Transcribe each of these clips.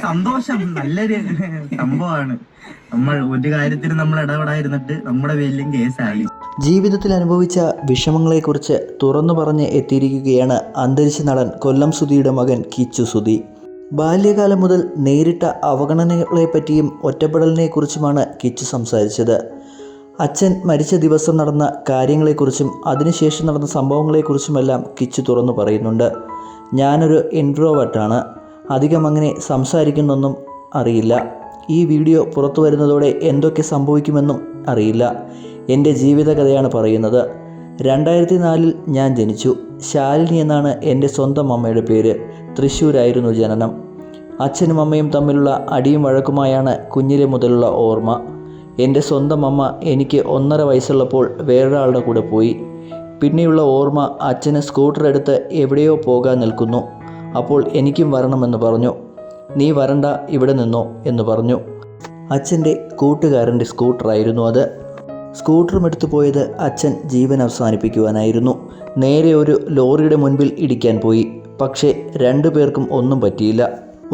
സന്തോഷം നല്ലൊരു സംഭവമാണ്. നമ്മൾ ഒരു കാര്യത്തിന് നമ്മൾ ഇടപെടാതിരുന്നിട്ട് നമ്മുടെ പേരിലും കേസായി. ജീവിതത്തിൽ അനുഭവിച്ച വിഷമങ്ങളെക്കുറിച്ച് തുറന്നു പറഞ്ഞ് എത്തിയിരിക്കുകയാണ് അന്തരിച്ച നടൻ കൊല്ലം സുധിയുടെ മകൻ കിച്ചു സുധി. ബാല്യകാലം മുതൽ നേരിട്ട അവഗണനകളെപ്പറ്റിയും ഒറ്റപ്പെടലിനെക്കുറിച്ചുമാണ് കിച്ചു സംസാരിച്ചത്. അച്ഛൻ മരിച്ച ദിവസം നടന്ന കാര്യങ്ങളെക്കുറിച്ചും അതിനുശേഷം നടന്ന സംഭവങ്ങളെക്കുറിച്ചുമെല്ലാം കിച്ചു തുറന്നു പറയുന്നുണ്ട്. ഞാനൊരു ഇൻട്രോവേർട്ടാണ്, അധികം അങ്ങനെ സംസാരിക്കുന്നൊന്നും അറിയില്ല. ഈ വീഡിയോ പുറത്തു വരുന്നതോടെ എന്തൊക്കെ സംഭവിക്കുമെന്നും അറിയില്ല. എൻ്റെ ജീവിതകഥയാണ് പറയുന്നത്. 2004 ഞാൻ ജനിച്ചു. ശാലിനി എന്നാണ് എൻ്റെ സ്വന്തം അമ്മയുടെ പേര്. തൃശ്ശൂരായിരുന്നു ജനനം. അച്ഛനും അമ്മയും തമ്മിലുള്ള അടിയും വഴക്കുമായാണ് കുഞ്ഞിലെ മുതലുള്ള ഓർമ്മ. എൻ്റെ സ്വന്തം അമ്മ എനിക്ക് 1.5 വയസ്സുള്ളപ്പോൾ വേറൊരാളുടെ കൂടെ പോയി. പിന്നെയുള്ള ഓർമ്മ അച്ഛന് സ്കൂട്ടർ എടുത്ത് എവിടെയോ പോകാൻ നിൽക്കുന്നു. അപ്പോൾ എനിക്കും വരണമെന്ന് പറഞ്ഞു. നീ വരണ്ട, ഇവിടെ നിന്നോ എന്ന് പറഞ്ഞു. അച്ഛൻ്റെ കൂട്ടുകാരൻ്റെ സ്കൂട്ടറായിരുന്നു അത്. സ്കൂട്ടറും എടുത്തു പോയത് അച്ഛൻ ജീവൻ അവസാനിപ്പിക്കുവാനായിരുന്നു. നേരെ ഒരു ലോറിയുടെ മുൻപിൽ ഇടിക്കാൻ പോയി. പക്ഷേ 2 പേർക്കും ഒന്നും പറ്റിയില്ല.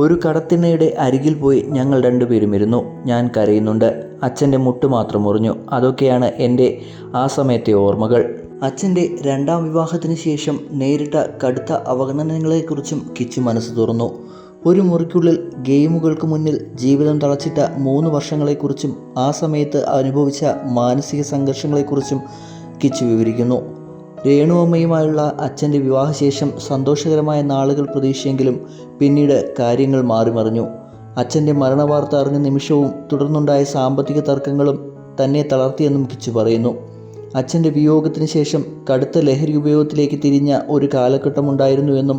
ഒരു കടത്തിണ്ണയുടെ അരികിൽ പോയി ഞങ്ങൾ 2 പേരും ഇരുന്നു. ഞാൻ കരയുന്നുണ്ട്. അച്ഛൻ്റെ മുട്ട് മാത്രം മുറിഞ്ഞു. അതൊക്കെയാണ് എൻ്റെ ആ സമയത്തെ ഓർമ്മകൾ. അച്ഛൻ്റെ 2ാം വിവാഹത്തിന് ശേഷം നേരിട്ട കടുത്ത അവഗണനകളെക്കുറിച്ചും കിച്ചു മനസ്സ് തുറന്നു. ഒരു മുറിക്കുള്ളിൽ ഗെയിമുകൾക്ക് മുന്നിൽ ജീവിതം തളച്ചിട്ട 3 വർഷങ്ങളെക്കുറിച്ചും ആ സമയത്ത് അനുഭവിച്ച മാനസിക സംഘർഷങ്ങളെക്കുറിച്ചും കിച്ചു വിവരിക്കുന്നു. രേണുവമ്മയുമായുള്ള അച്ഛൻ്റെ വിവാഹശേഷം സന്തോഷകരമായ നാളുകൾ പ്രതീക്ഷിച്ചെങ്കിലും പിന്നീട് കാര്യങ്ങൾ മാറിമറിഞ്ഞു. അച്ഛൻ്റെ മരണവാർത്ത അറിഞ്ഞ നിമിഷവും തുടർന്നുണ്ടായ സാമ്പത്തിക തർക്കങ്ങളും തന്നെ തളർത്തിയെന്നും കിച്ചു പറയുന്നു. അച്ഛൻ്റെ വിയോഗത്തിന് ശേഷം കടുത്ത ലഹരി ഉപയോഗത്തിലേക്ക് തിരിഞ്ഞ ഒരു കാലഘട്ടമുണ്ടായിരുന്നുവെന്നും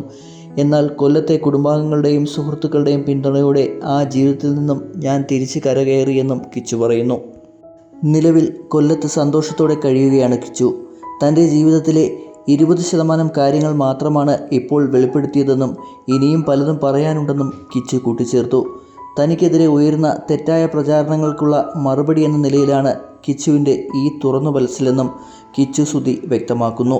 എന്നാൽ കൊല്ലത്തെ കുടുംബാംഗങ്ങളുടെയും സുഹൃത്തുക്കളുടെയും പിന്തുണയോടെ ആ ജീവിതത്തിൽ നിന്നും ഞാൻ തിരിച്ച് കരകയറിയെന്നും കിച്ചു പറയുന്നു. നിലവിൽ കൊല്ലത്ത് സന്തോഷത്തോടെ കഴിയുകയാണ് കിച്ചു. തൻ്റെ ജീവിതത്തിലെ 20% കാര്യങ്ങൾ മാത്രമാണ് ഇപ്പോൾ വെളിപ്പെടുത്തിയതെന്നും ഇനിയും പലതും പറയാനുണ്ടെന്നും കിച്ചു കൂട്ടിച്ചേർത്തു. തനിക്കെതിരെ ഉയരുന്ന തെറ്റായ പ്രചാരണങ്ങൾക്കുള്ള മറുപടി എന്ന നിലയിലാണ് കിച്ചുവിൻ്റെ ഈ തുറന്നു പറച്ചിലെന്നും കിച്ചു സുധി വ്യക്തമാക്കുന്നു.